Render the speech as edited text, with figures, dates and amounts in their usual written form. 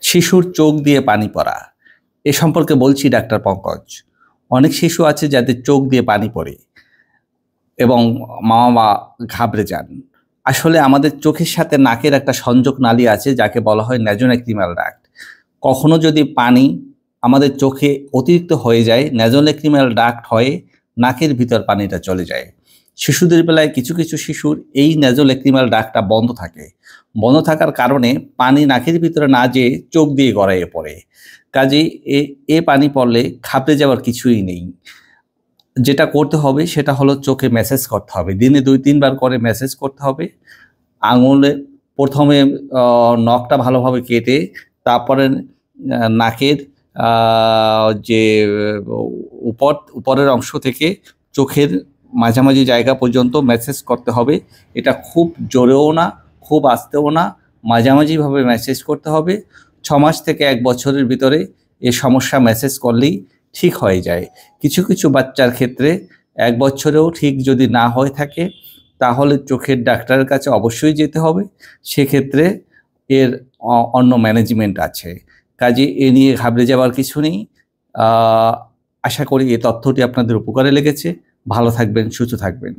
শিশুর চোখ দিয়ে পানি পড়া এ সম্পর্কে বলছি ডাক্তার পঙ্কজ। অনেক শিশু আছে যাদের চোখ দিয়ে পানি পড়ে এবং মা বাবা ঘাবড়ে যান। আসলে আমাদের চোখের সাথে নাকের একটা সংযোগ নালী আছে যাকে বলা হয় ন্যাজোনেক্রিমাল ডাক্ট। কখনো যদি পানি আমাদের চোখে অতিরিক্ত হয়ে যায়, ন্যাজোনেক্রিমাল ডাক্ট হয়ে নাকের ভিতর পানিটা চলে যায়। শিশুদের বেলায় কিছু কিছু শিশুর এই ন্যাজোনেক্রিমাল ডাক্টটা বন্ধ থাকে। বন্ধ থাকার কারণে পানি নাকের ভিতরে না যেয়ে চোখ দিয়ে গড়াইয়ে পড়ে। কাজেই এ পানি পড়লে ঘাবড়ে যাওয়ার কিছুই নেই। যেটা করতে হবে সেটা হলো চোখে ম্যাসেজ করতে হবে। দিনে ২-৩ বার করে ম্যাসেজ করতে হবে। আঙুলে প্রথমে নখটা ভালোভাবে কেটে তারপরে নাকের যে উপরের অংশ থেকে চোখের মাঝামাঝি জায়গা পর্যন্ত ম্যাসেজ করতে হবে। এটা খুব জোরেও না, খুব আস্তেও না, মাঝামাঝিভাবে ম্যাসেজ করতে হবে। ৬ মাস থেকে ১ বছরের ভিতরে এ সমস্যা ম্যাসেজ করলেই ঠিক হয়ে যায়। কিছু কিছু বাচ্চার ক্ষেত্রে ১ বছরেও ঠিক যদি না হয়ে থাকে তাহলে চোখের ডাক্তারের কাছে অবশ্যই যেতে হবে। সেক্ষেত্রে এর অন্য ম্যানেজমেন্ট আছে। কাজে এ নিয়ে ঘাবড়ে যাওয়ার কিছু নেই। আশা করি এই তথ্যটি আপনাদের উপকারে লেগেছে। ভালো থাকবেন, সুস্থ থাকবেন।